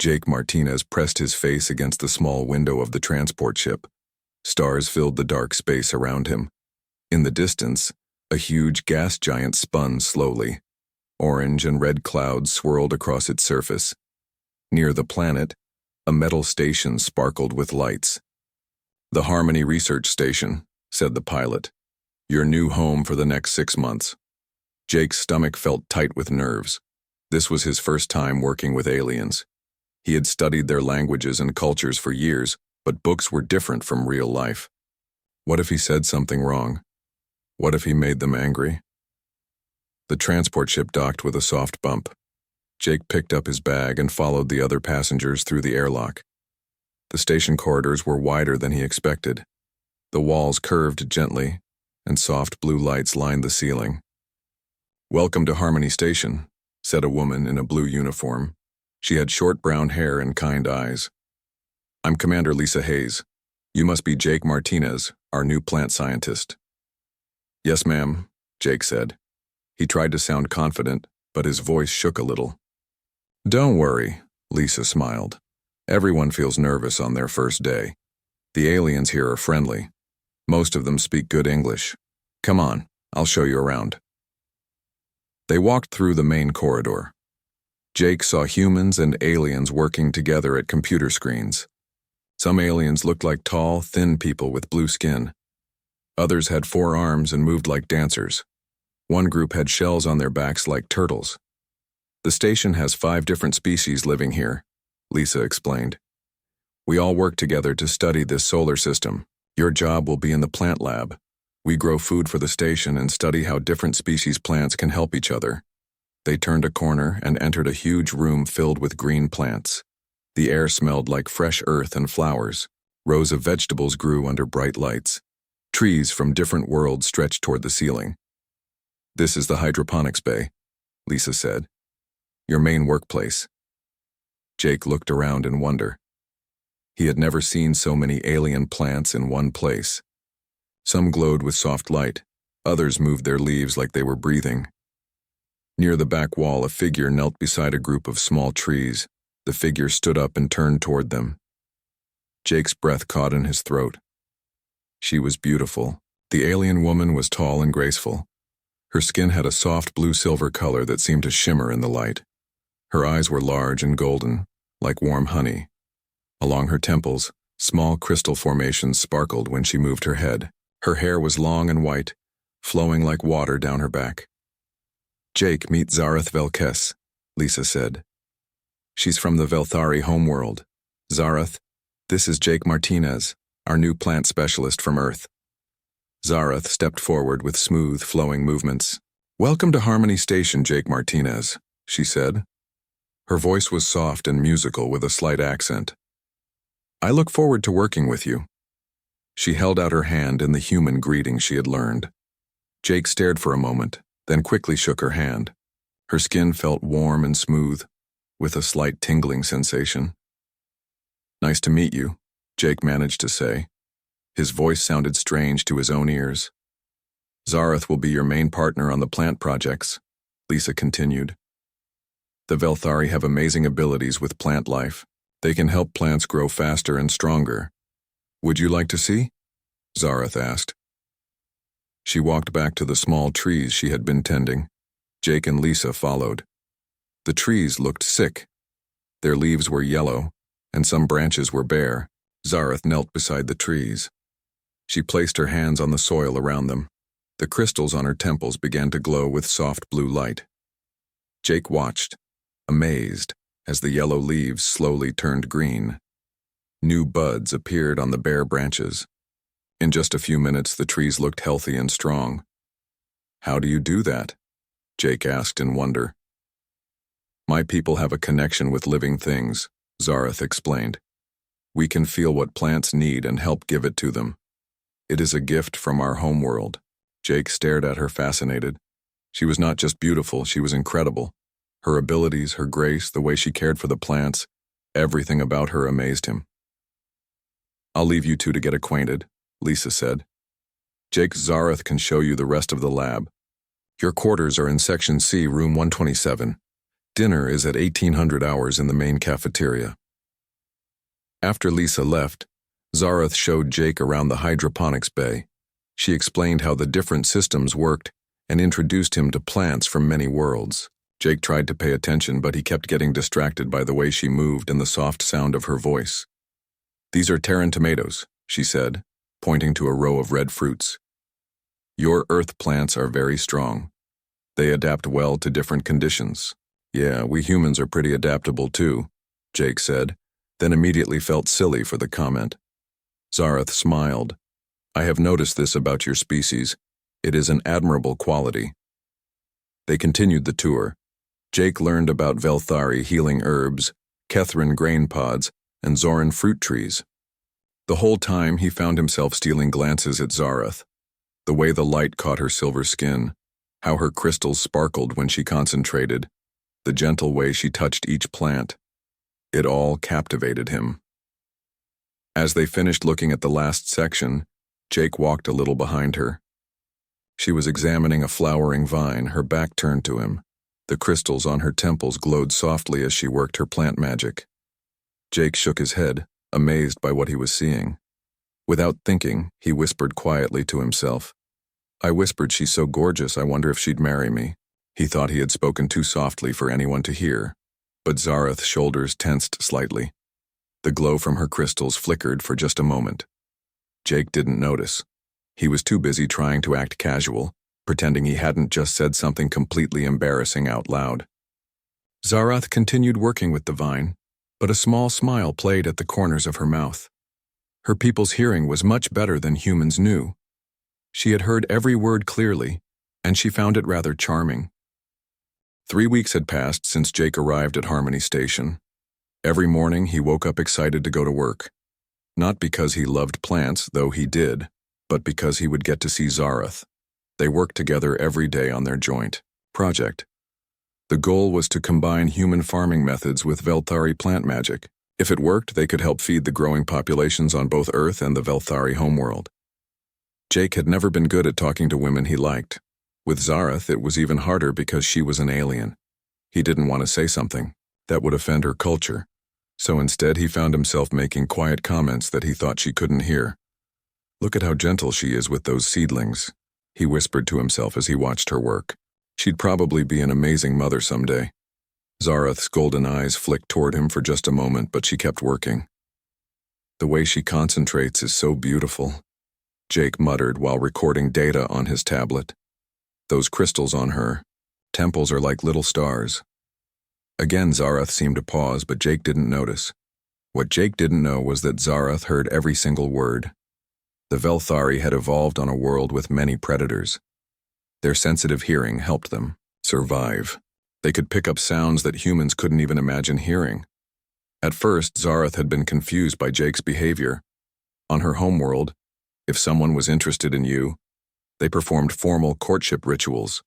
Jake Martinez pressed his face against the small window of the transport ship. Stars filled the dark space around him. In the distance, a huge gas giant spun slowly. Orange and red clouds swirled across its surface. Near the planet, a metal station sparkled with lights. "The Harmony Research Station," said the pilot. "Your new home for the next 6 months." Jake's stomach felt tight with nerves. This was his first time working with aliens. He had studied their languages and cultures for years, but books were different from real life. What if he said something wrong? What if he made them angry? The transport ship docked with a soft bump. Jake picked up his bag and followed the other passengers through the airlock. The station corridors were wider than he expected. The walls curved gently, and soft blue lights lined the ceiling. "Welcome to Harmony Station," said a woman in a blue uniform. She had short brown hair and kind eyes. "I'm Commander Lisa Hayes. You must be Jake Martinez, our new plant scientist." "Yes, ma'am," Jake said. He tried to sound confident, but his voice shook a little. "Don't worry," Lisa smiled. "Everyone feels nervous on their first day. The aliens here are friendly. Most of them speak good English. Come on, I'll show you around." They walked through the main corridor. Jake saw humans and aliens working together at computer screens. Some aliens looked like tall, thin people with blue skin. Others had 4 arms and moved like dancers. One group had shells on their backs like turtles. "The station has 5 different species living here," Lisa explained. "We all work together to study this solar system. Your job will be in the plant lab. We grow food for the station and study how different species plants can help each other." They turned a corner and entered a huge room filled with green plants. The air smelled like fresh earth and flowers. Rows of vegetables grew under bright lights. Trees from different worlds stretched toward the ceiling. "This is the hydroponics bay," Lisa said. "Your main workplace." Jake looked around in wonder. He had never seen so many alien plants in one place. Some glowed with soft light. Others moved their leaves like they were breathing. Near the back wall, a figure knelt beside a group of small trees. The figure stood up and turned toward them. Jake's breath caught in his throat. She was beautiful. The alien woman was tall and graceful. Her skin had a soft blue-silver color that seemed to shimmer in the light. Her eyes were large and golden, like warm honey. Along her temples, small crystal formations sparkled when she moved her head. Her hair was long and white, flowing like water down her back. "Jake, meet Zarath Velkes," Lisa said. "She's from the Velthari homeworld. Zarath, this is Jake Martinez, our new plant specialist from Earth." Zarath stepped forward with smooth, flowing movements. "Welcome to Harmony Station, Jake Martinez," she said. Her voice was soft and musical with a slight accent. "I look forward to working with you." She held out her hand in the human greeting she had learned. Jake stared for a moment, then quickly shook her hand. Her skin felt warm and smooth, with a slight tingling sensation. "Nice to meet you," Jake managed to say. His voice sounded strange to his own ears. "Zarath will be your main partner on the plant projects," Lisa continued. "The Velthari have amazing abilities with plant life. They can help plants grow faster and stronger. Would you like to see?" Zarath asked. She walked back to the small trees she had been tending. Jake and Lisa followed. The trees looked sick. Their leaves were yellow, and some branches were bare. Zarath knelt beside the trees. She placed her hands on the soil around them. The crystals on her temples began to glow with soft blue light. Jake watched, amazed, as the yellow leaves slowly turned green. New buds appeared on the bare branches. In just a few minutes, the trees looked healthy and strong. "How do you do that?" Jake asked in wonder. "My people have a connection with living things," Zarath explained. "We can feel what plants need and help give it to them. It is a gift from our homeworld." Jake stared at her fascinated. She was not just beautiful, she was incredible. Her abilities, her grace, the way she cared for the plants, everything about her amazed him. "I'll leave you two to get acquainted," Lisa said. "Jake, Zarath can show you the rest of the lab. Your quarters are in Section C, Room 127. Dinner is at 1800 hours in the main cafeteria. After Lisa left, Zareth showed Jake around the hydroponics bay. She explained how the different systems worked and introduced him to plants from many worlds. Jake tried to pay attention, but he kept getting distracted by the way she moved and the soft sound of her voice. "These are Terran tomatoes," she said, pointing to a row of red fruits. "Your earth plants are very strong. They adapt well to different conditions." "Yeah, we humans are pretty adaptable too," Jake said, then immediately felt silly for the comment. Zareth smiled. "I have noticed this about your species. It is an admirable quality." They continued the tour. Jake learned about Velthari healing herbs, Kethrin grain pods, and Zoran fruit trees. The whole time he found himself stealing glances at Zareth. The way the light caught her silver skin, how her crystals sparkled when she concentrated, the gentle way she touched each plant. It all captivated him. As they finished looking at the last section, Jake walked a little behind her. She was examining a flowering vine, her back turned to him. The crystals on her temples glowed softly as she worked her plant magic. Jake shook his head, amazed by what he was seeing. Without thinking, he whispered quietly to himself. "I whispered she's so gorgeous, I wonder if she'd marry me." He thought he had spoken too softly for anyone to hear, but Zareth's shoulders tensed slightly. The glow from her crystals flickered for just a moment. Jake didn't notice. He was too busy trying to act casual, pretending he hadn't just said something completely embarrassing out loud. Zareth continued working with the vine, but a small smile played at the corners of her mouth. Her people's hearing was much better than humans knew. She had heard every word clearly, and she found it rather charming. 3 weeks had passed since Jake arrived at Harmony Station. Every morning he woke up excited to go to work. Not because he loved plants, though he did, but because he would get to see Zareth. They worked together every day on their joint project. The goal was to combine human farming methods with Velthari plant magic. If it worked, they could help feed the growing populations on both Earth and the Velthari homeworld. Jake had never been good at talking to women he liked. With Zareth, it was even harder because she was an alien. He didn't want to say something that would offend her culture, so instead he found himself making quiet comments that he thought she couldn't hear. "Look at how gentle she is with those seedlings," he whispered to himself as he watched her work. "She'd probably be an amazing mother someday." Zareth's golden eyes flicked toward him for just a moment, but she kept working. "The way she concentrates is so beautiful," Jake muttered while recording data on his tablet. "Those crystals on her temples are like little stars." Again Zareth seemed to pause, but Jake didn't notice. What Jake didn't know was that Zareth heard every single word. The Velthari had evolved on a world with many predators. Their sensitive hearing helped them survive. They could pick up sounds that humans couldn't even imagine hearing. At first, Zareth had been confused by Jake's behavior. On her homeworld, if someone was interested in you, they performed formal courtship rituals.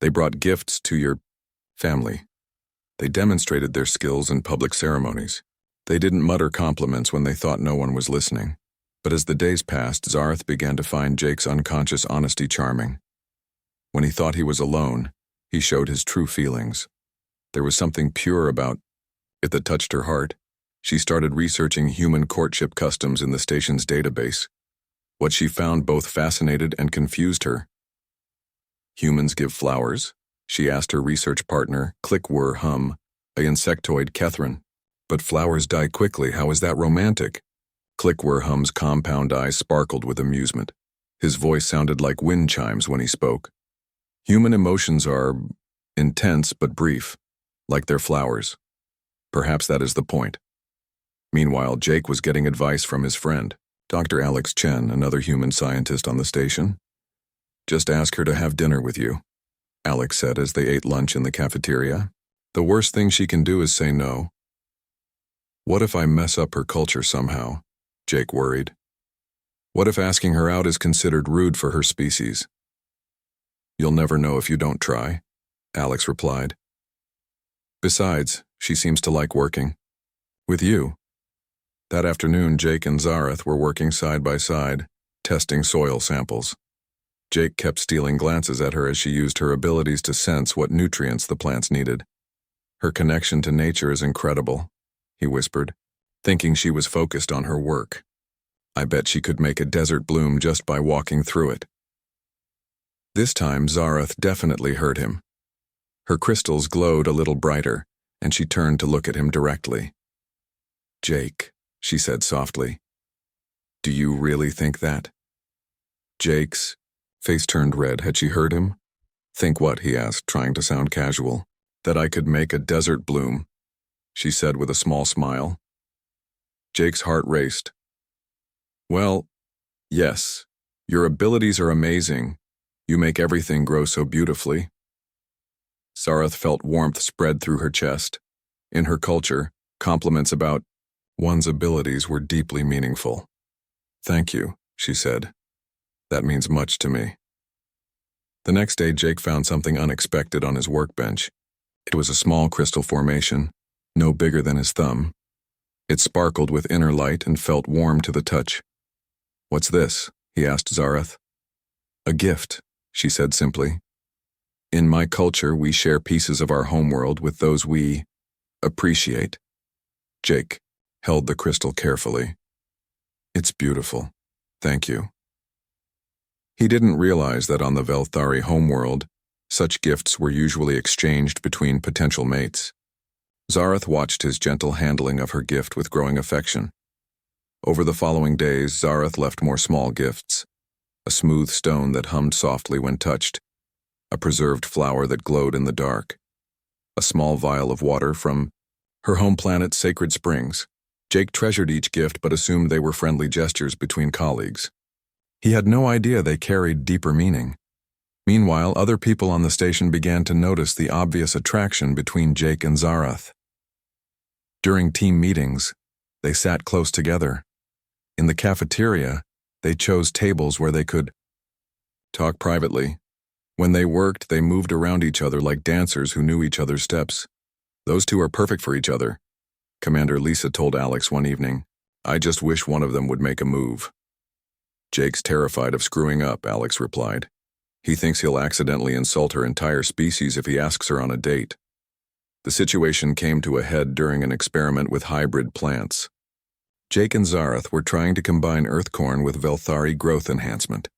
They brought gifts to your family. They demonstrated their skills in public ceremonies. They didn't mutter compliments when they thought no one was listening. But as the days passed, Zareth began to find Jake's unconscious honesty charming. When he thought he was alone, he showed his true feelings. There was something pure about it that touched her heart. She started researching human courtship customs in the station's database. What she found both fascinated and confused her. "Humans give flowers?" she asked her research partner, Clickwur Hum, a insectoid Kethrin. "But flowers die quickly, how is that romantic?" Clickwur Hum's compound eyes sparkled with amusement. His voice sounded like wind chimes when he spoke. "Human emotions are intense but brief, like their flowers. Perhaps that is the point." Meanwhile, Jake was getting advice from his friend, Dr. Alex Chen, another human scientist on the station. "Just ask her to have dinner with you," Alex said as they ate lunch in the cafeteria. "The worst thing she can do is say no." "What if I mess up her culture somehow?" Jake worried. "What if asking her out is considered rude for her species?" "You'll never know if you don't try," Alex replied. "Besides, she seems to like working with you." That afternoon, Jake and Zareth were working side by side, testing soil samples. Jake kept stealing glances at her as she used her abilities to sense what nutrients the plants needed. Her connection to nature is incredible, he whispered, thinking she was focused on her work. I bet she could make a desert bloom just by walking through it. This time, Zareth definitely heard him. Her crystals glowed a little brighter, and she turned to look at him directly. Jake, she said softly. Do you really think that? Jake's face turned red. Had she heard him? Think what? He asked, trying to sound casual. That I could make a desert bloom, she said with a small smile. Jake's heart raced. Well, yes, your abilities are amazing. You make everything grow so beautifully. Zareth felt warmth spread through her chest. In her culture, compliments about one's abilities were deeply meaningful. Thank you, she said. That means much to me. The next day, Jake found something unexpected on his workbench. It was a small crystal formation, no bigger than his thumb. It sparkled with inner light and felt warm to the touch. What's this? He asked Zareth. A gift, she said simply. In my culture, we share pieces of our homeworld with those we appreciate. Jake held the crystal carefully. It's beautiful. Thank you. He didn't realize that on the Velthari homeworld, such gifts were usually exchanged between potential mates. Zareth watched his gentle handling of her gift with growing affection. Over the following days, Zareth left more small gifts. A smooth stone that hummed softly when touched, a preserved flower that glowed in the dark, a small vial of water from her home planet Sacred Springs. Jake treasured each gift but assumed they were friendly gestures between colleagues. He had no idea they carried deeper meaning. Meanwhile, other people on the station began to notice the obvious attraction between Jake and Zareth. During team meetings, they sat close together. In the cafeteria, they chose tables where they could talk privately. When they worked, they moved around each other like dancers who knew each other's steps. Those two are perfect for each other, Commander Lisa told Alex one evening. I just wish one of them would make a move. Jake's terrified of screwing up, Alex replied. He thinks he'll accidentally insult her entire species if he asks her on a date. The situation came to a head during an experiment with hybrid plants. Jake and Zareth were trying to combine earthcorn with Velthari growth enhancement.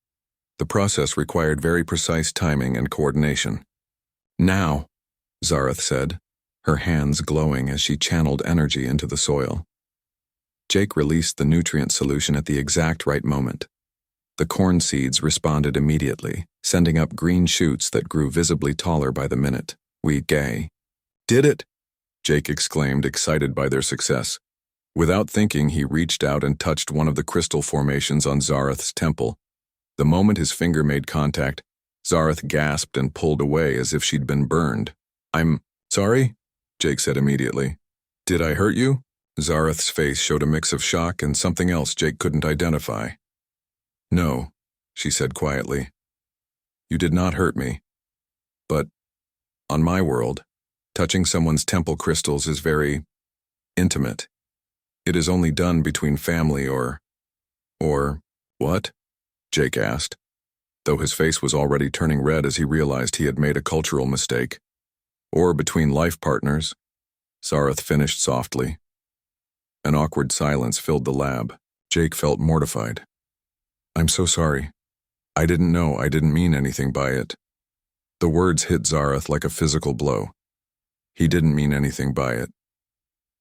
The process required very precise timing and coordination. Now, Zareth said, her hands glowing as she channeled energy into the soil. Jake released the nutrient solution at the exact right moment. The corn seeds responded immediately, sending up green shoots that grew visibly taller by the minute. We gay. Did it! Jake exclaimed, excited by their success. Without thinking, he reached out and touched one of the crystal formations on Zareth's temple. The moment his finger made contact, Zareth gasped and pulled away as if she'd been burned. I'm sorry, Jake said immediately. Did I hurt you? Zareth's face showed a mix of shock and something else Jake couldn't identify. No, she said quietly. You did not hurt me. But, on my world, touching someone's temple crystals is very intimate. It is only done between family or what? Jake asked, though his face was already turning red as he realized he had made a cultural mistake. Or between life partners, Zareth finished softly. An awkward silence filled the lab. Jake felt mortified. I'm so sorry. I didn't know. I didn't mean anything by it. The words hit Zareth like a physical blow. He didn't mean anything by it.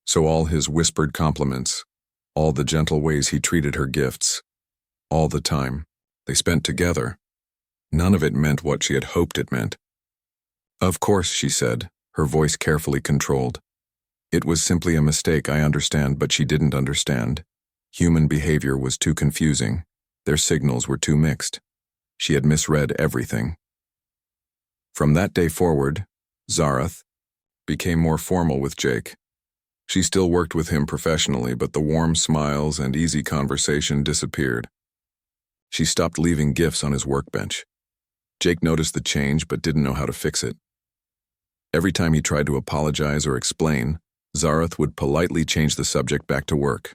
So all his whispered compliments, all the gentle ways he treated her gifts, all the time they spent together, none of it meant what she had hoped it meant. Of course, she said, her voice carefully controlled. It was simply a mistake, I understand, but she didn't understand. Human behavior was too confusing. Their signals were too mixed. She had misread everything. From that day forward, Zareth became more formal with Jake. She still worked with him professionally, but the warm smiles and easy conversation disappeared. She stopped leaving gifts on his workbench. Jake noticed the change but didn't know how to fix it. Every time he tried to apologize or explain, Zareth would politely change the subject back to work.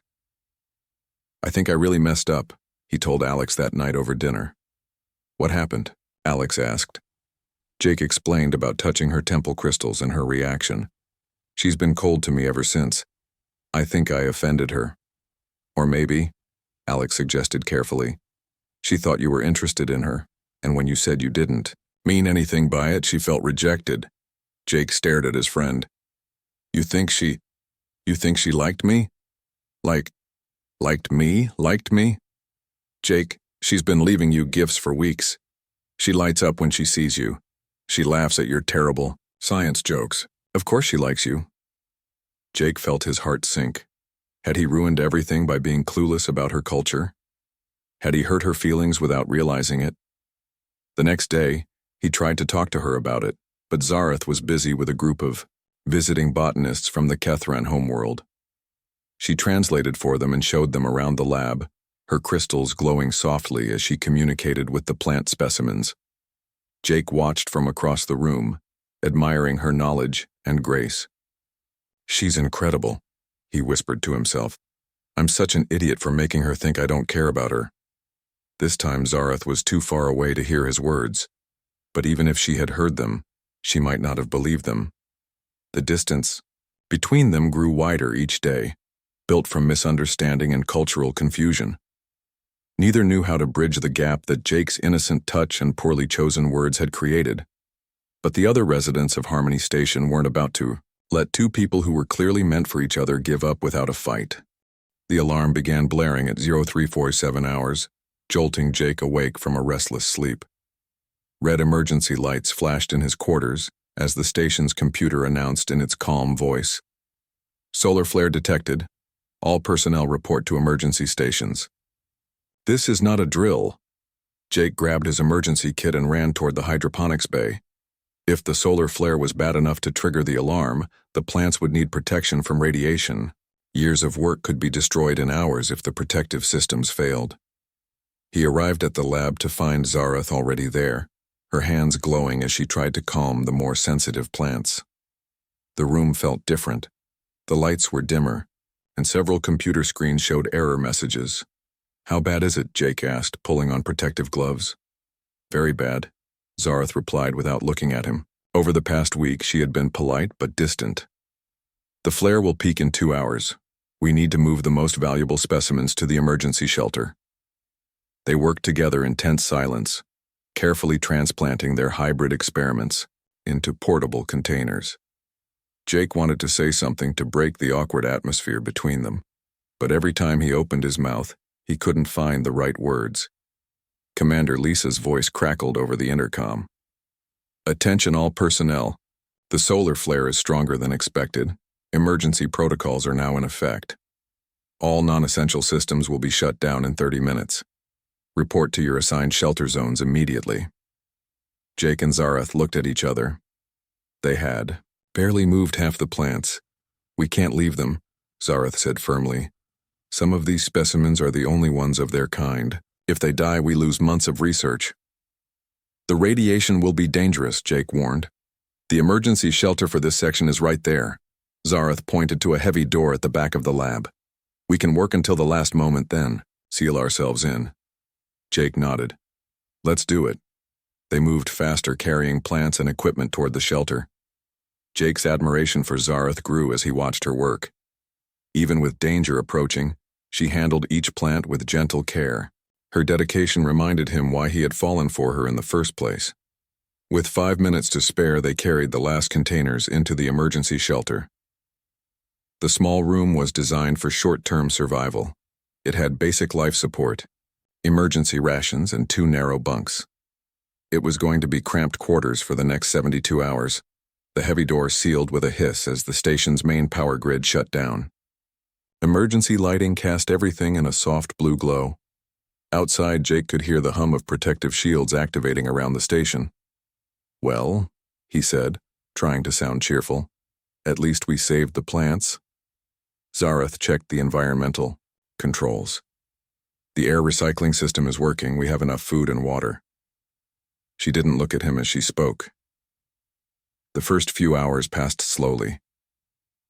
I think I really messed up, he told Alex that night over dinner. What happened? Alex asked. Jake explained about touching her temple crystals and her reaction. She's been cold to me ever since. I think I offended her. Or maybe, Alex suggested carefully, she thought you were interested in her, and when you said you didn't mean anything by it, she felt rejected. Jake stared at his friend. You think she liked me? Liked me? Jake, she's been leaving you gifts for weeks. She lights up when she sees you. She laughs at your terrible science jokes. Of course she likes you. Jake felt his heart sink. Had he ruined everything by being clueless about her culture? Had he hurt her feelings without realizing it? The next day, he tried to talk to her about it, but Zareth was busy with a group of visiting botanists from the Kethran homeworld. She translated for them and showed them around the lab, her crystals glowing softly as she communicated with the plant specimens. Jake watched from across the room, admiring her knowledge and grace. She's incredible, he whispered to himself. I'm such an idiot for making her think I don't care about her. This time Zareth was too far away to hear his words, but even if she had heard them, she might not have believed them. The distance between them grew wider each day, built from misunderstanding and cultural confusion. Neither knew how to bridge the gap that Jake's innocent touch and poorly chosen words had created. But the other residents of Harmony Station weren't about to let two people who were clearly meant for each other give up without a fight. The alarm began blaring at 0347 hours, jolting Jake awake from a restless sleep. Red emergency lights flashed in his quarters as the station's computer announced in its calm voice. Solar flare detected. All personnel report to emergency stations. This is not a drill. Jake grabbed his emergency kit and ran toward the hydroponics bay. If the solar flare was bad enough to trigger the alarm, the plants would need protection from radiation. Years of work could be destroyed in hours if the protective systems failed. He arrived at the lab to find Zareth already there, her hands glowing as she tried to calm the more sensitive plants. The room felt different. The lights were dimmer, and several computer screens showed error messages. How bad is it? Jake asked, pulling on protective gloves. Very bad, Zareth replied without looking at him. Over the past week, she had been polite but distant. The flare will peak in 2 hours. We need to move the most valuable specimens to the emergency shelter. They worked together in tense silence, carefully transplanting their hybrid experiments into portable containers. Jake wanted to say something to break the awkward atmosphere between them, but every time he opened his mouth, he couldn't find the right words. Commander Lisa's voice crackled over the intercom. Attention all personnel. The solar flare is stronger than expected. Emergency protocols are now in effect. All non-essential systems will be shut down in 30 minutes. Report to your assigned shelter zones immediately. Jake and Zareth looked at each other. They had barely moved half the plants. We can't leave them, Zareth said firmly. Some of these specimens are the only ones of their kind. If they die, we lose months of research. The radiation will be dangerous, Jake warned. The emergency shelter for this section is right there. Zareth pointed to a heavy door at the back of the lab. We can work until the last moment then, seal ourselves in. Jake nodded. Let's do it. They moved faster, carrying plants and equipment toward the shelter. Jake's admiration for Zareth grew as he watched her work. Even with danger approaching, she handled each plant with gentle care. Her dedication reminded him why he had fallen for her in the first place. With 5 minutes to spare, they carried the last containers into the emergency shelter. The small room was designed for short-term survival. It had basic life support, emergency rations, and 2 narrow bunks. It was going to be cramped quarters for the next 72 hours. The heavy door sealed with a hiss as the station's main power grid shut down. Emergency lighting cast everything in a soft blue glow. Outside, Jake could hear the hum of protective shields activating around the station. Well, he said, trying to sound cheerful, at least we saved the plants. Zareth checked the environmental controls. The air recycling system is working. We have enough food and water. She didn't look at him as she spoke. The first few hours passed slowly.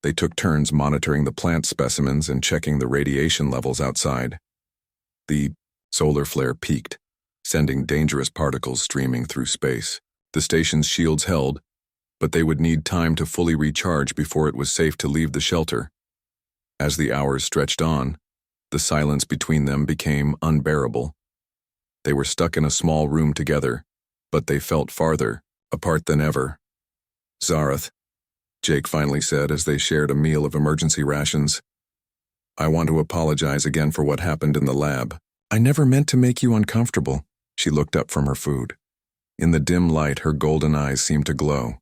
They took turns monitoring the plant specimens and checking the radiation levels outside. The solar flare peaked, sending dangerous particles streaming through space. The station's shields held, but they would need time to fully recharge before it was safe to leave the shelter. As the hours stretched on, the silence between them became unbearable. They were stuck in a small room together, but they felt farther apart than ever. "Zareth," Jake finally said as they shared a meal of emergency rations, "I want to apologize again for what happened in the lab. I never meant to make you uncomfortable." She looked up from her food. In the dim light, her golden eyes seemed to glow.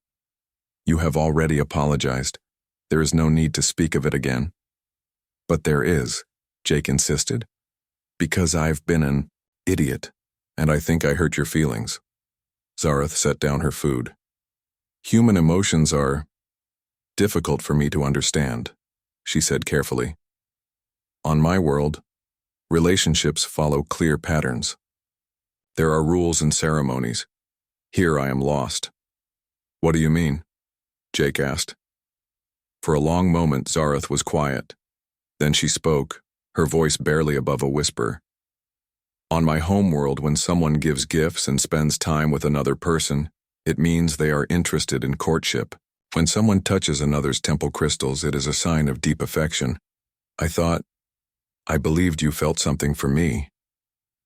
"You have already apologized. There is no need to speak of it again." "But there is," Jake insisted. "Because I've been an idiot, and I think I hurt your feelings." Zareth set down her food. "Human emotions are difficult for me to understand," she said carefully. "On my world, relationships follow clear patterns. There are rules and ceremonies. Here I am lost." "What do you mean?" Jake asked. For a long moment, Zareth was quiet. Then she spoke, her voice barely above a whisper. "On my homeworld, when someone gives gifts and spends time with another person, it means they are interested in courtship. When someone touches another's temple crystals, it is a sign of deep affection. I believed you felt something for me."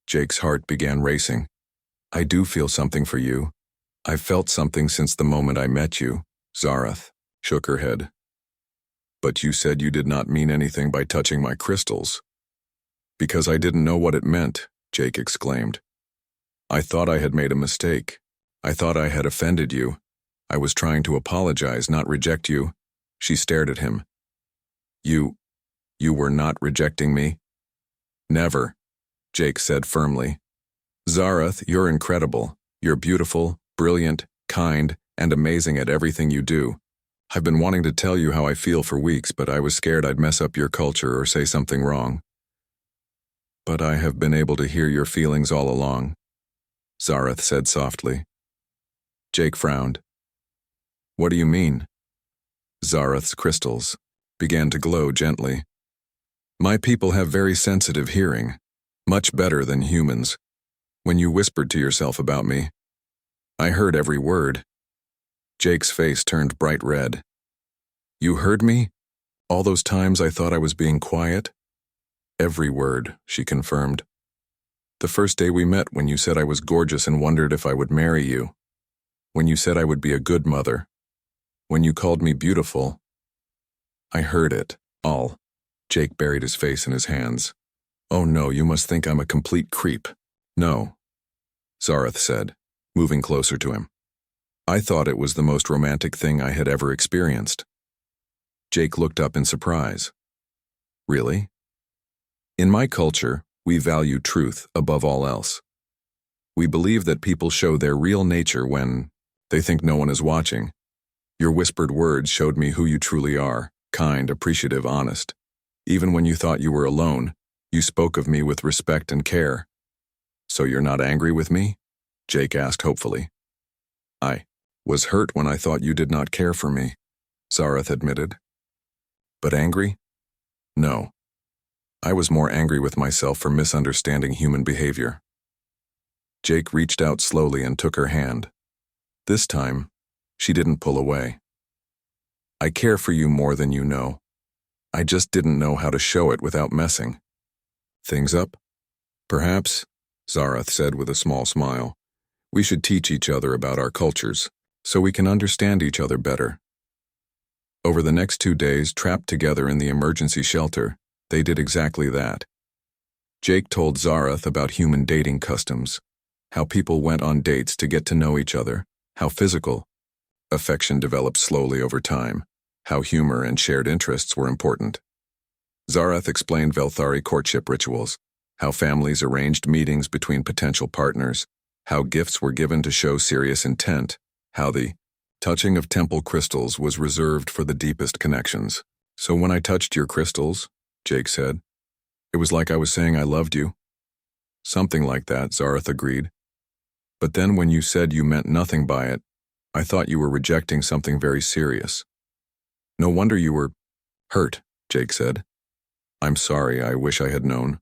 Jake's heart began racing. "I do feel something for you. I've felt something since the moment I met you." Zareth shook her head. "But you said you did not mean anything by touching my crystals." "Because I didn't know what it meant," Jake exclaimed. "I thought I had made a mistake. I thought I had offended you. I was trying to apologize, not reject you." She stared at him. You were not rejecting me?" "Never," Jake said firmly. "Zareth, you're incredible. You're beautiful, brilliant, kind, and amazing at everything you do. I've been wanting to tell you how I feel for weeks, but I was scared I'd mess up your culture or say something wrong. But I have been able to hear your feelings all along," Zareth said softly. Jake frowned. "What do you mean?" Zareth's crystals began to glow gently. "My people have very sensitive hearing, much better than humans. When you whispered to yourself about me, I heard every word." Jake's face turned bright red. "You heard me? All those times I thought I was being quiet?" "Every word," she confirmed. "The first day we met, when you said I was gorgeous and wondered if I would marry you. When you said I would be a good mother. When you called me beautiful. I heard it, all." Jake buried his face in his hands. "Oh no, you must think I'm a complete creep." "No," Zareth said, moving closer to him. "I thought it was the most romantic thing I had ever experienced." Jake looked up in surprise. "Really?" "In my culture, we value truth above all else. We believe that people show their real nature when they think no one is watching. Your whispered words showed me who you truly are, kind, appreciative, honest. Even when you thought you were alone, you spoke of me with respect and care." "So you're not angry with me?" Jake asked hopefully. "I was hurt when I thought you did not care for me," Zareth admitted. "But angry? No. I was more angry with myself for misunderstanding human behavior." Jake reached out slowly and took her hand. This time, she didn't pull away. "I care for you more than you know. I just didn't know how to show it without messing things up." "Perhaps," Zareth said with a small smile, "we should teach each other about our cultures, so we can understand each other better." Over the next 2 days, trapped together in the emergency shelter, they did exactly that. Jake told Zareth about human dating customs, how people went on dates to get to know each other, how physical affection developed slowly over time, how humor and shared interests were important. Zareth explained Velthari courtship rituals, how families arranged meetings between potential partners, how gifts were given to show serious intent, how the touching of temple crystals was reserved for the deepest connections. "So when I touched your crystals," Jake said, "it was like I was saying I loved you." "Something like that," Zareth agreed. "But then when you said you meant nothing by it, I thought you were rejecting something very serious." "No wonder you were hurt," Jake said. "I'm sorry, I wish I had known.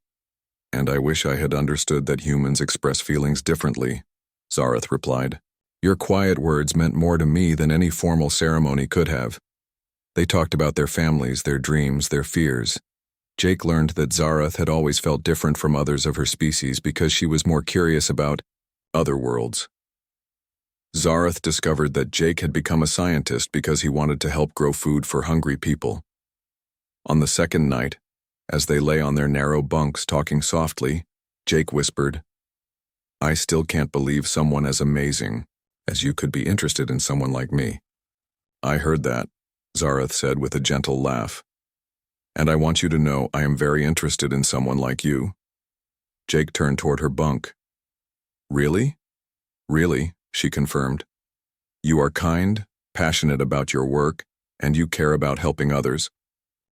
And I wish I had understood that humans express feelings differently," Zareth replied. Your quiet words meant more to me than any formal ceremony could have. They talked about their families, their dreams, their fears. Jake learned that Zarath had always felt different from others of her species because she was more curious about other worlds. Zarath discovered that Jake had become a scientist because he wanted to help grow food for hungry people. On the second night, as they lay on their narrow bunks talking softly, Jake whispered, "I still can't believe someone as amazing as you could be interested in someone like me." "I heard that," Zarath said with a gentle laugh. "And I want you to know I am very interested in someone like you." Jake turned toward her bunk. "Really?" "Really," she confirmed. "You are kind, passionate about your work, and you care about helping others.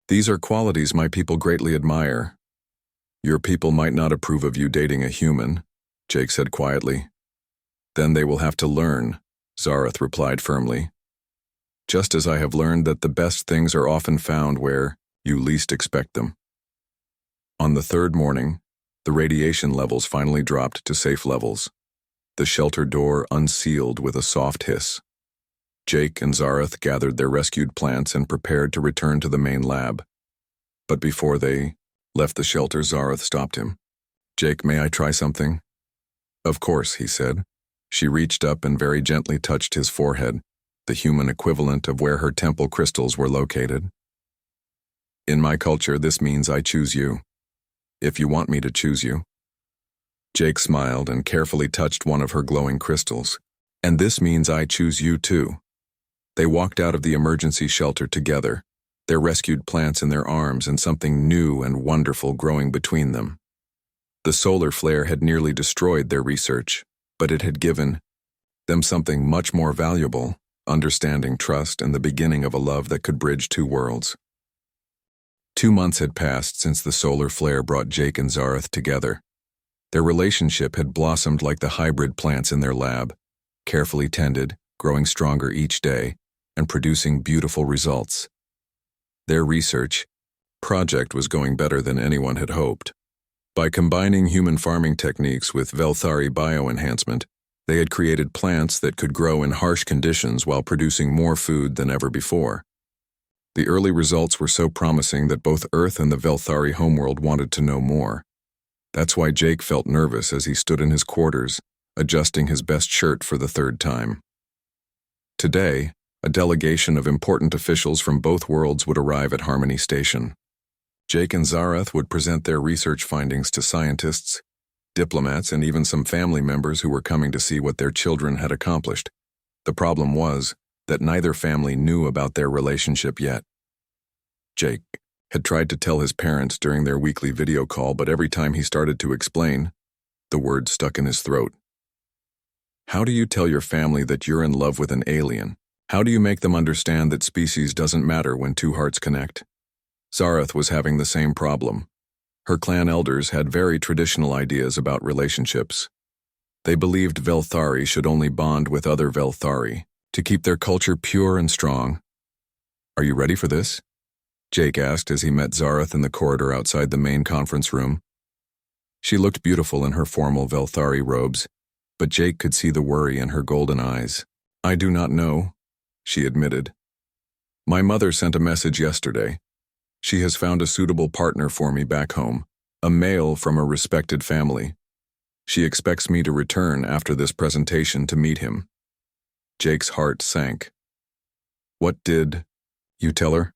These are qualities my people greatly admire." "Your people might not approve of you dating a human," Jake said quietly. "Then they will have to learn," Zarath replied firmly. "Just as I have learned that the best things are often found where you least expect them." On the third morning, the radiation levels finally dropped to safe levels. The shelter door unsealed with a soft hiss. Jake and Zarath gathered their rescued plants and prepared to return to the main lab. But before they left the shelter, Zarath stopped him. "Jake, may I try something?" "Of course," he said. She reached up and very gently touched his forehead, the human equivalent of where her temple crystals were located. "In my culture, this means I choose you. If you want me to choose you." Jake smiled and carefully touched one of her glowing crystals. "And this means I choose you too." They walked out of the emergency shelter together, their rescued plants in their arms and something new and wonderful growing between them. The solar flare had nearly destroyed their research, but it had given them something much more valuable: understanding, trust, and the beginning of a love that could bridge two worlds. 2 months had passed since the solar flare brought Jake and Zarath together. Their relationship had blossomed like the hybrid plants in their lab, carefully tended, growing stronger each day, and producing beautiful results. Their research project was going better than anyone had hoped. By combining human farming techniques with Velthari bioenhancement, they had created plants that could grow in harsh conditions while producing more food than ever before. The early results were so promising that both Earth and the Velthari homeworld wanted to know more. That's why Jake felt nervous as he stood in his quarters, adjusting his best shirt for the third time. Today, a delegation of important officials from both worlds would arrive at Harmony Station. Jake and Zarath would present their research findings to scientists, diplomats, and even some family members who were coming to see what their children had accomplished. The problem was that neither family knew about their relationship yet. Jake had tried to tell his parents during their weekly video call, but every time he started to explain, the words stuck in his throat. How do you tell your family that you're in love with an alien? How do you make them understand that species doesn't matter when two hearts connect? Zarath was having the same problem. Her clan elders had very traditional ideas about relationships. They believed Velthari should only bond with other Velthari to keep their culture pure and strong. "Are you ready for this?" Jake asked as he met Zarath in the corridor outside the main conference room. She looked beautiful in her formal Velthari robes, but Jake could see the worry in her golden eyes. "I do not know," she admitted. "My mother sent a message yesterday. She has found a suitable partner for me back home, a male from a respected family. She expects me to return after this presentation to meet him." Jake's heart sank. "What did you tell her?"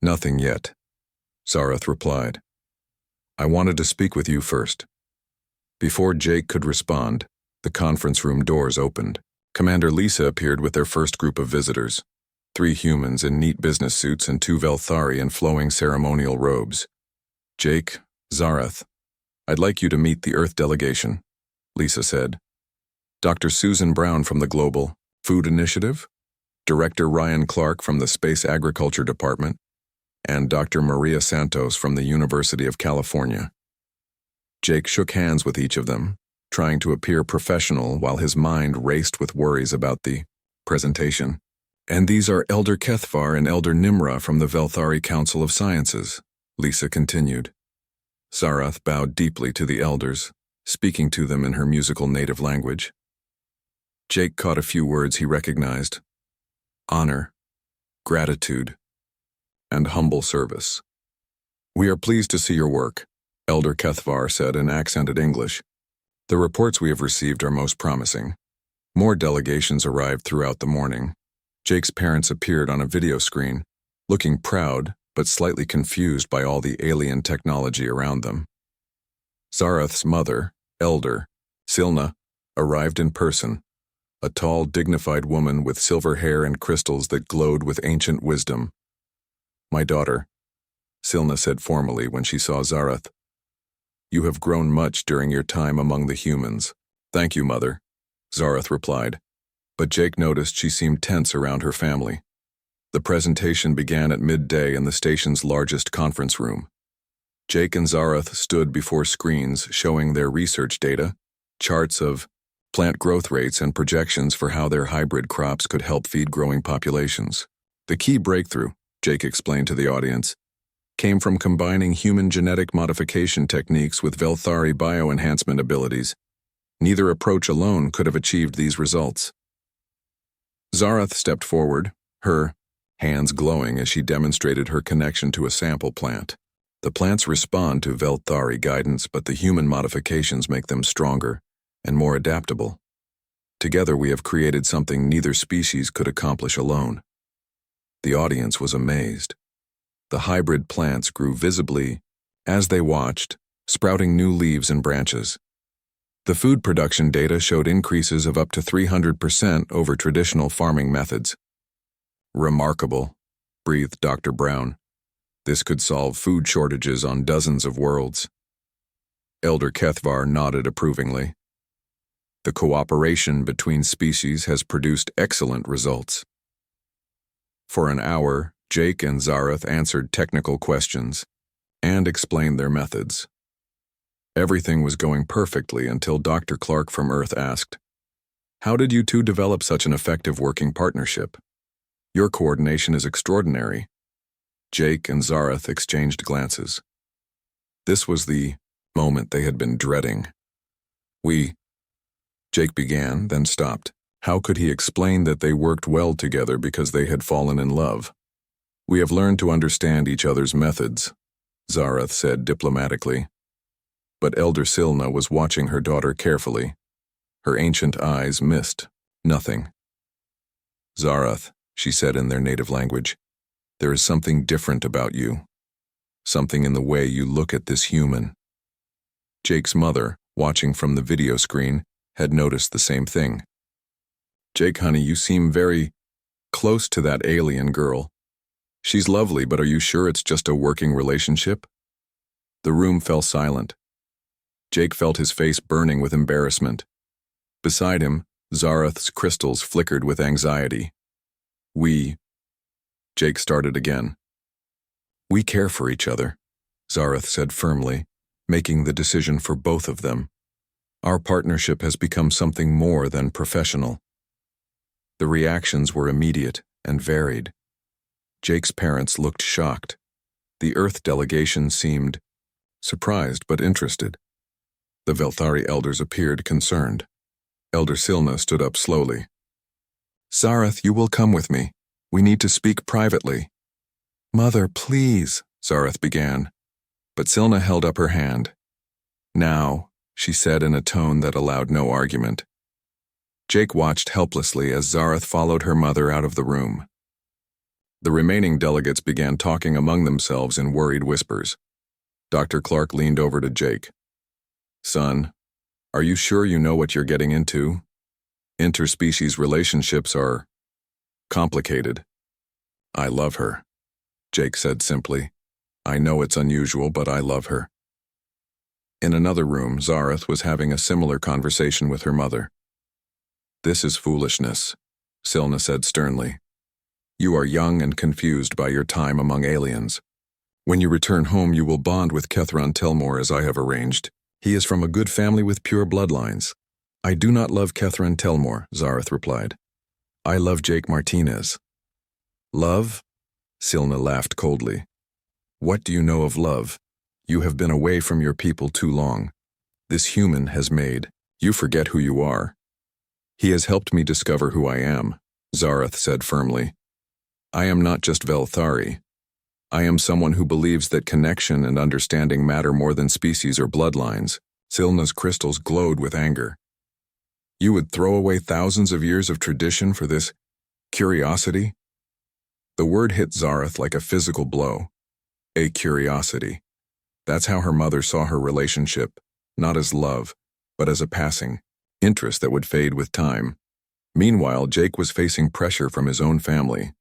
"Nothing yet," Zarath replied. "I wanted to speak with you first." Before Jake could respond, the conference room doors opened. Commander Lisa appeared with their first group of visitors, 3 humans in neat business suits and 2 Velthari in flowing ceremonial robes. "Jake, Zarath, I'd like you to meet the Earth delegation," Lisa said. "Dr. Susan Brown from the Global Food Initiative, Director Ryan Clark from the Space Agriculture Department, and Dr. Maria Santos from the University of California." Jake shook hands with each of them, trying to appear professional while his mind raced with worries about the presentation. "And these are Elder Kethvar and Elder Nimra from the Velthari Council of Sciences," Lisa continued. Zarath bowed deeply to the elders, speaking to them in her musical native language. Jake caught a few words he recognized: honor, gratitude, and humble service. "We are pleased to see your work," Elder HFY said in accented English. "The reports we have received are most promising." More delegations arrived throughout the morning. Jake's parents appeared on a video screen, looking proud but slightly confused by all the alien technology around them. Zarath's mother, Elder Silna, arrived in person, a tall, dignified woman with silver hair and crystals that glowed with ancient wisdom. "My daughter," Silna said formally when she saw Zarath. "You have grown much during your time among the humans." "Thank you, Mother," Zarath replied, but Jake noticed she seemed tense around her family. The presentation began at midday in the station's largest conference room. Jake and Zarath stood before screens showing their research data, charts of plant growth rates and projections for how their hybrid crops could help feed growing populations. "The key breakthrough," Jake explained to the audience, "came from combining human genetic modification techniques with Velthari bioenhancement abilities. Neither approach alone could have achieved these results." Zarath stepped forward, her hands glowing as she demonstrated her connection to a sample plant. "The plants respond to Velthari guidance, but the human modifications make them stronger and more adaptable. Together we have created something neither species could accomplish alone." The audience was amazed. The hybrid plants grew visibly as they watched, sprouting new leaves and branches. The food production data showed increases of up to 300% over traditional farming methods. "Remarkable," breathed Dr. Brown. "This could solve food shortages on dozens of worlds." Elder HFY nodded approvingly. "The cooperation between species has produced excellent results." For an hour, Jake and Zarath answered technical questions and explained their methods. Everything was going perfectly until Dr. Clark from Earth asked, "How did you two develop such an effective working partnership? Your coordination is extraordinary." Jake and Zarath exchanged glances. This was the moment they had been dreading. Jake began, then stopped. How could he explain that they worked well together because they had fallen in love? "We have learned to understand each other's methods," Zarath said diplomatically. But Elder Silna was watching her daughter carefully. Her ancient eyes missed nothing. "Zarath," she said in their native language, "there is something different about you. Something in the way you look at this human." Jake's mother, watching from the video screen, had noticed the same thing. "Jake, honey, you seem very close to that alien girl. She's lovely, but are you sure it's just a working relationship?" The room fell silent. Jake felt his face burning with embarrassment. Beside him, Zarath's crystals flickered with anxiety. Jake started again. "We care for each other," Zarath said firmly, making the decision for both of them. "Our partnership has become something more than professional." The reactions were immediate and varied. Jake's parents looked shocked. The Earth delegation seemed surprised but interested. The Velthari elders appeared concerned. Elder Silna stood up slowly. "Zarath, you will come with me. We need to speak privately." "Mother, please," Zarath began, but Silna held up her hand. "Now," she said in a tone that allowed no argument. Jake watched helplessly as Zarath followed her mother out of the room. The remaining delegates began talking among themselves in worried whispers. Dr. Clark leaned over to Jake. "Son, are you sure you know what you're getting into? Interspecies relationships are complicated." "I love her," Jake said simply. "I know it's unusual, but I love her." In another room, Zarath was having a similar conversation with her mother. "This is foolishness," Silna said sternly. "You are young and confused by your time among aliens. When you return home, you will bond with Kethron Telmore as I have arranged. He is from a good family with pure bloodlines." "I do not love Kethron Telmore," Zarath replied. "I love Jake Martinez." "Love?" Silna laughed coldly. "What do you know of love? You have been away from your people too long. This human has made you forget who you are." He has helped me discover who I am, Zareth said firmly. I am not just Velthari. I am someone who believes that connection and understanding matter more than species or bloodlines. Silna's crystals glowed with anger. You would throw away thousands of years of tradition for this curiosity? The word hit Zareth like a physical blow. A curiosity. That's how her mother saw her relationship, not as love, but as a passing interest that would fade with time. Meanwhile, Jake was facing pressure from his own family.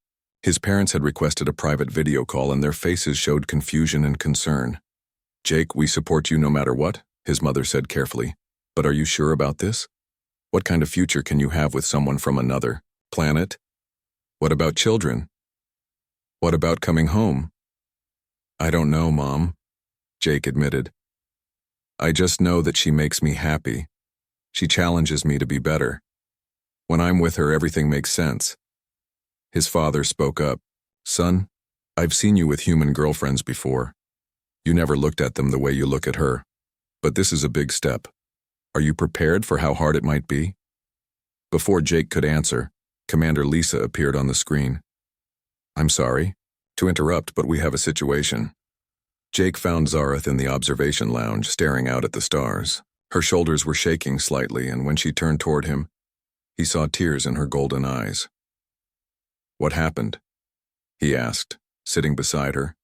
His parents had requested a private video call and their faces showed confusion and concern. Jake, we support you no matter what, his mother said carefully. But are you sure about this? What kind of future can you have with someone from another planet? What about children? What about coming home? I don't know, Mom, Jake admitted. I just know that she makes me happy. She challenges me to be better. When I'm with her, everything makes sense. His father spoke up. Son, I've seen you with human girlfriends before. You never looked at them the way you look at her. But this is a big step. Are you prepared for how hard it might be? Before Jake could answer, Commander Lisa appeared on the screen. I'm sorry to interrupt, but we have a situation. Jake found Zareth in the observation lounge, staring out at the stars. Her shoulders were shaking slightly, and when she turned toward him, he saw tears in her golden eyes. What happened? He asked, sitting beside her.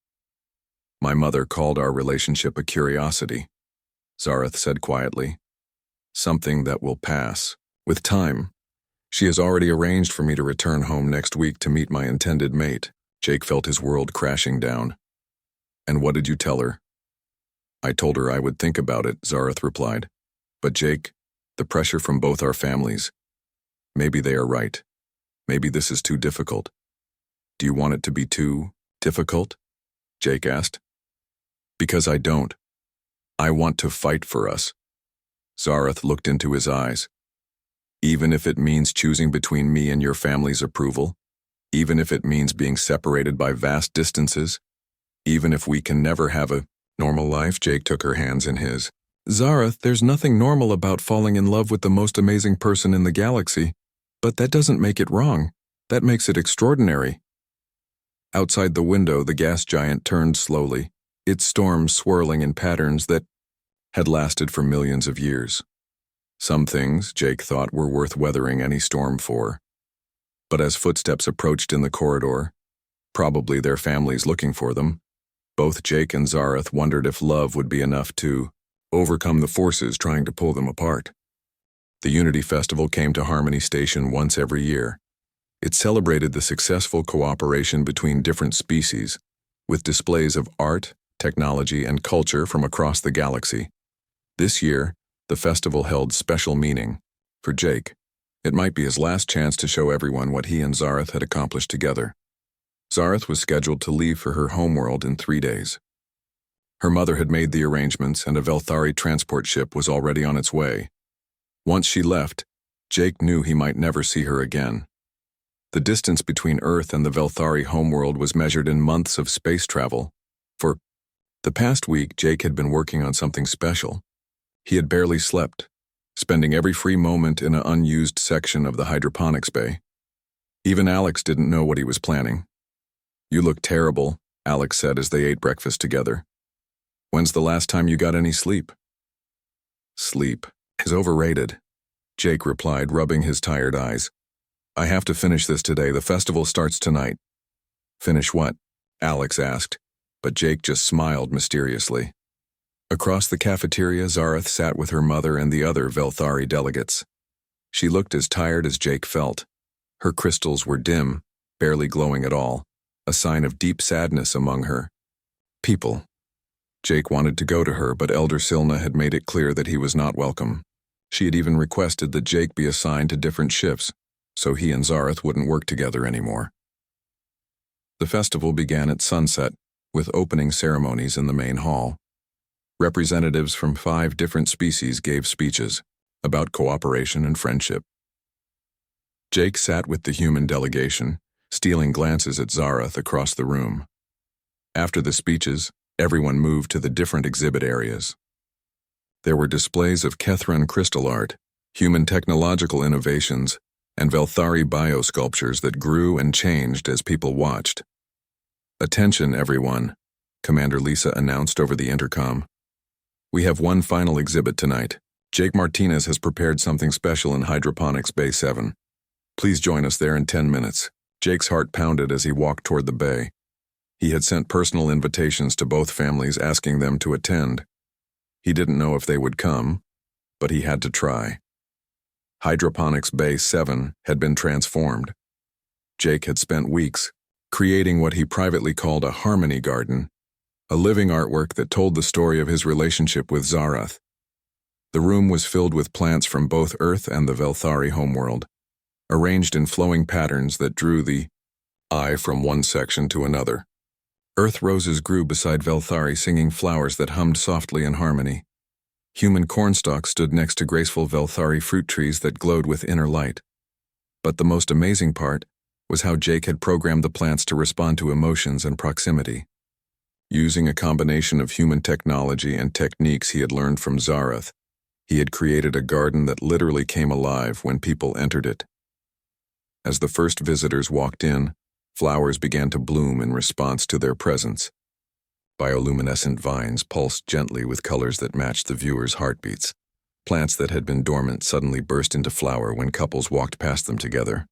My mother called our relationship a curiosity, Zareth said quietly. Something that will pass. With time. She has already arranged for me to return home next week to meet my intended mate. Jake felt his world crashing down. And what did you tell her? I told her I would think about it, Zareth replied. But Jake, the pressure from both our families. Maybe they are right. Maybe this is too difficult. Do you want it to be too difficult? Jake asked. Because I don't. I want to fight for us. Zareth looked into his eyes. Even if it means choosing between me and your family's approval? Even if it means being separated by vast distances? Even if we can never have a normal life? Jake took her hands in his. Zareth, there's nothing normal about falling in love with the most amazing person in the galaxy, but that doesn't make it wrong. That makes it extraordinary. Outside the window, the gas giant turned slowly, its storm swirling in patterns that had lasted for millions of years. Some things, Jake thought, were worth weathering any storm for. But as footsteps approached in the corridor, probably their families looking for them, both Jake and Zareth wondered if love would be enough to overcome the forces trying to pull them apart. The Unity Festival came to Harmony Station once every year. It celebrated the successful cooperation between different species, with displays of art, technology, and culture from across the galaxy. This year, the festival held special meaning. For Jake, it might be his last chance to show everyone what he and Zareth had accomplished together. Zareth was scheduled to leave for her homeworld in 3 days. Her mother had made the arrangements, and a Velthari transport ship was already on its way. Once she left, Jake knew he might never see her again. The distance between Earth and the Velthari homeworld was measured in months of space travel. For the past week, Jake had been working on something special. He had barely slept, spending every free moment in an unused section of the hydroponics bay. Even Alex didn't know what he was planning. You look terrible, Alex said as they ate breakfast together. When's the last time you got any sleep? Sleep is overrated, Jake replied, rubbing his tired eyes. I have to finish this today. The festival starts tonight. Finish what? Alex asked, but Jake just smiled mysteriously. Across the cafeteria, Zareth sat with her mother and the other Velthari delegates. She looked as tired as Jake felt. Her crystals were dim, barely glowing at all, a sign of deep sadness among her people. Jake wanted to go to her, but Elder Silna had made it clear that he was not welcome. She had even requested that Jake be assigned to different shifts, so he and Zareth wouldn't work together anymore. The festival began at sunset, with opening ceremonies in the main hall. Representatives from 5 different species gave speeches about cooperation and friendship. Jake sat with the human delegation, stealing glances at Zareth across the room. After the speeches, everyone moved to the different exhibit areas. There were displays of Kethran crystal art, human technological innovations, and Velthari biosculptures that grew and changed as people watched. "Attention, everyone," Commander Lisa announced over the intercom. "We have one final exhibit tonight. Jake Martinez has prepared something special in Hydroponics Bay 7. Please join us there in 10 minutes. Jake's heart pounded as he walked toward the bay. He had sent personal invitations to both families asking them to attend. He didn't know if they would come, but he had to try. Hydroponics Bay 7 had been transformed. Jake had spent weeks creating what he privately called a harmony garden, a living artwork that told the story of his relationship with Zarath. The room was filled with plants from both Earth and the Velthari homeworld, arranged in flowing patterns that drew the eye from one section to another. Earth roses grew beside Velthari, singing flowers that hummed softly in harmony. Human cornstalks stood next to graceful Velthari fruit trees that glowed with inner light. But the most amazing part was how Jake had programmed the plants to respond to emotions and proximity. Using a combination of human technology and techniques he had learned from Zarath, he had created a garden that literally came alive when people entered it. As the first visitors walked in, flowers began to bloom in response to their presence. Bioluminescent vines pulsed gently with colors that matched the viewers' heartbeats. Plants that had been dormant suddenly burst into flower when couples walked past them together.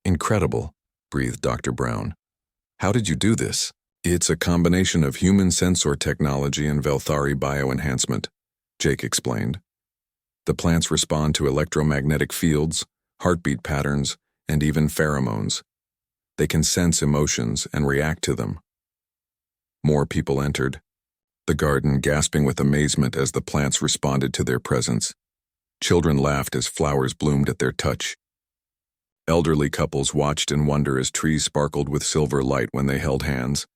"Incredible," breathed Dr. Brown. "How did you do this?" "It's a combination of human sensor technology and Velthari bioenhancement," Jake explained. "The plants respond to electromagnetic fields, heartbeat patterns, and even pheromones. They can sense emotions and react to them." More people entered, the garden gasping with amazement as the plants responded to their presence. Children laughed as flowers bloomed at their touch. Elderly couples watched in wonder as trees sparkled with silver light when they held hands.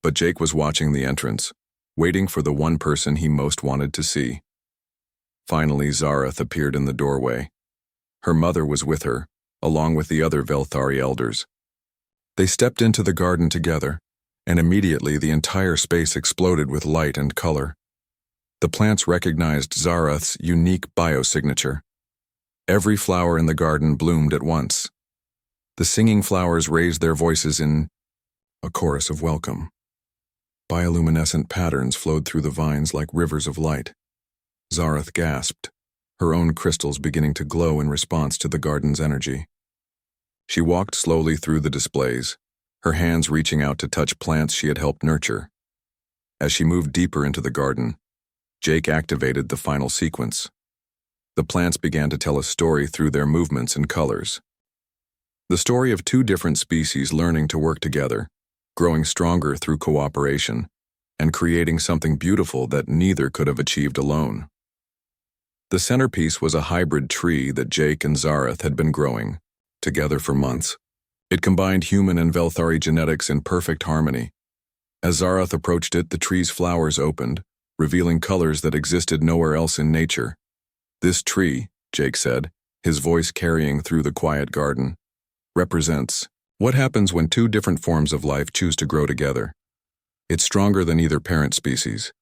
But Jake was watching the entrance, waiting for the one person he most wanted to see. Finally, Zarath appeared in the doorway. Her mother was with her, along with the other Velthari elders. They stepped into the garden together, and immediately the entire space exploded with light and color. The plants recognized Zarath's unique biosignature. Every flower in the garden bloomed at once. The singing flowers raised their voices in a chorus of welcome. Bioluminescent patterns flowed through the vines like rivers of light. Zarath gasped, her own crystals beginning to glow in response to the garden's energy. She walked slowly through the displays, her hands reaching out to touch plants she had helped nurture. As she moved deeper into the garden, Jake activated the final sequence. The plants began to tell a story through their movements and colors. The story of two different species learning to work together, growing stronger through cooperation, and creating something beautiful that neither could have achieved alone. The centerpiece was a hybrid tree that Jake and Zarath had been growing, together for months. It combined human and Velthari genetics in perfect harmony. As Zarath approached it, the tree's flowers opened, revealing colors that existed nowhere else in nature. "This tree," Jake said, his voice carrying through the quiet garden, "represents what happens when two different forms of life choose to grow together. It's stronger than either parent species.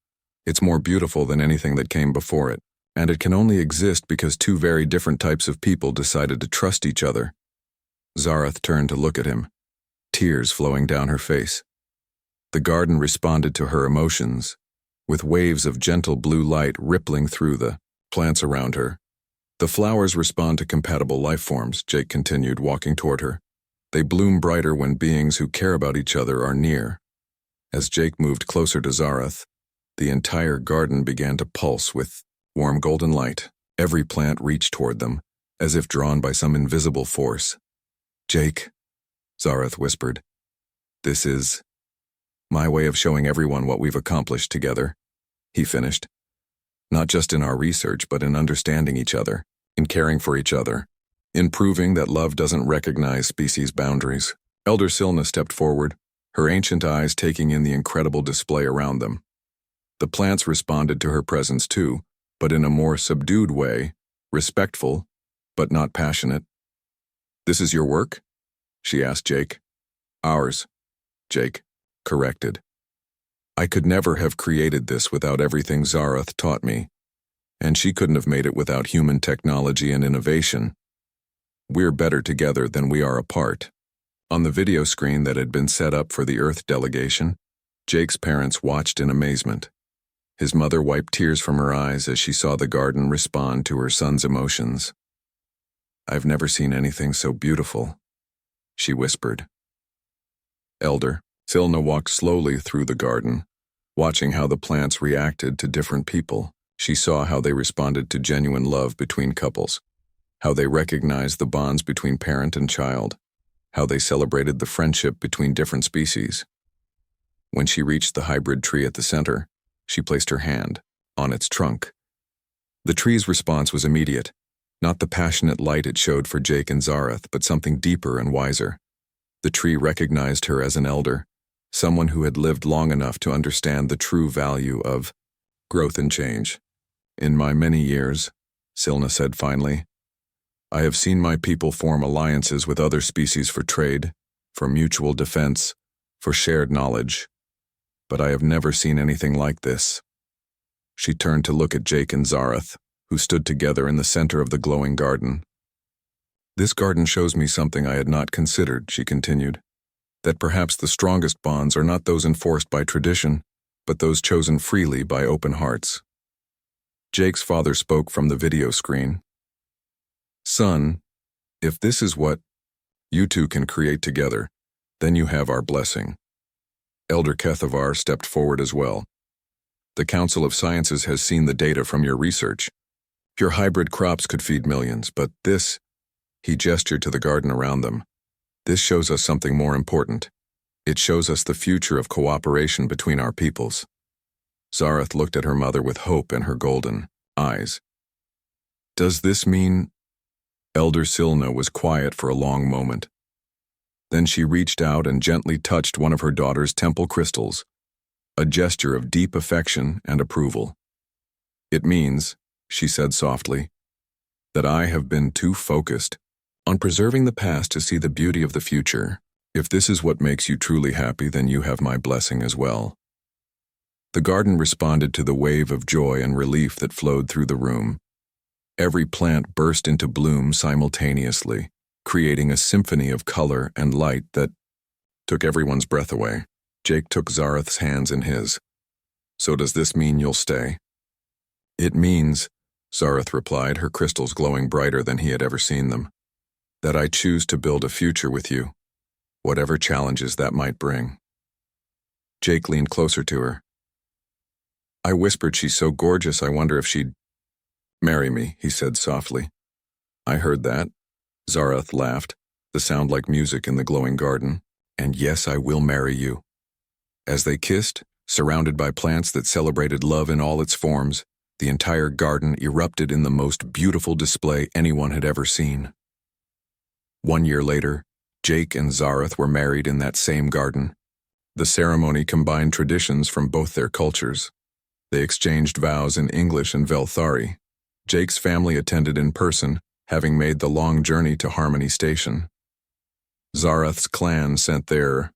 It's more beautiful than anything that came before it, and it can only exist because two very different types of people decided to trust each other." Zarath turned to look at him, tears flowing down her face. The garden responded to her emotions, with waves of gentle blue light rippling through the plants around her. "The flowers respond to compatible life forms," Jake continued, walking toward her. "They bloom brighter when beings who care about each other are near." As Jake moved closer to Zarath, the entire garden began to pulse with warm golden light. Every plant reached toward them, as if drawn by some invisible force. "Jake," Zarath whispered, "this is my way of showing everyone what we've accomplished together," he finished. "Not just in our research, but in understanding each other, in caring for each other, in proving that love doesn't recognize species boundaries." Elder Silna stepped forward, her ancient eyes taking in the incredible display around them. The plants responded to her presence too, but in a more subdued way, respectful, but not passionate. "This is your work?" she asked Jake. "Ours," Jake corrected. "I could never have created this without everything Zarath taught me. And she couldn't have made it without human technology and innovation. We're better together than we are apart. On the video screen that had been set up for the Earth delegation, Jake's parents watched in amazement. His mother wiped tears from her eyes as she saw the garden respond to her son's emotions. "I've never seen anything so beautiful," she whispered. Elder Silna walked slowly through the garden, watching how the plants reacted to different people. She saw how they responded to genuine love between couples, how they recognized the bonds between parent and child, how they celebrated the friendship between different species. When she reached the hybrid tree at the center, she placed her hand on its trunk. The tree's response was immediate, not the passionate light it showed for Jake and Zareth, but something deeper and wiser. The tree recognized her as an elder, someone who had lived long enough to understand the true value of growth and change. "In my many years," Silna said finally, "I have seen my people form alliances with other species for trade, for mutual defense, for shared knowledge. But I have never seen anything like this." She turned to look at Jake and Zareth, who stood together in the center of the glowing garden. "This garden shows me something I had not considered," she continued, "that perhaps the strongest bonds are not those enforced by tradition, but those chosen freely by open hearts." Jake's father spoke from the video screen. "Son, if this is what you two can create together, then you have our blessing." Elder Kethavar stepped forward as well. "The Council of Sciences has seen the data from your research. Your hybrid crops could feed millions, but this," he gestured to the garden around them, "this shows us something more important. It shows us the future of cooperation between our peoples." Zareth looked at her mother with hope in her golden eyes. "Does this mean—" Elder Silna was quiet for a long moment. Then she reached out and gently touched one of her daughter's temple crystals, a gesture of deep affection and approval. "It means," she said softly, "that I have been too focused on preserving the past to see the beauty of the future. If this is what makes you truly happy, then you have my blessing as well." The garden responded to the wave of joy and relief that flowed through the room. Every plant burst into bloom simultaneously, creating a symphony of color and light that took everyone's breath away. Jake took Zareth's hands in his. "So does this mean you'll stay?" "It means," Zareth replied, her crystals glowing brighter than he had ever seen them, "that I choose to build a future with you, whatever challenges that might bring." Jake leaned closer to her. "I whispered she's so gorgeous I wonder if she'd marry me," he said softly. "I heard that." Zareth laughed, the sound like music in the glowing garden. "And yes, I will marry you." As they kissed, surrounded by plants that celebrated love in all its forms, the entire garden erupted in the most beautiful display anyone had ever seen. 1 year later, Jake and Zareth were married in that same garden. The ceremony combined traditions from both their cultures. They exchanged vows in English and Velthari. Jake's family attended in person, having made the long journey to Harmony Station. Zareth's clan sent their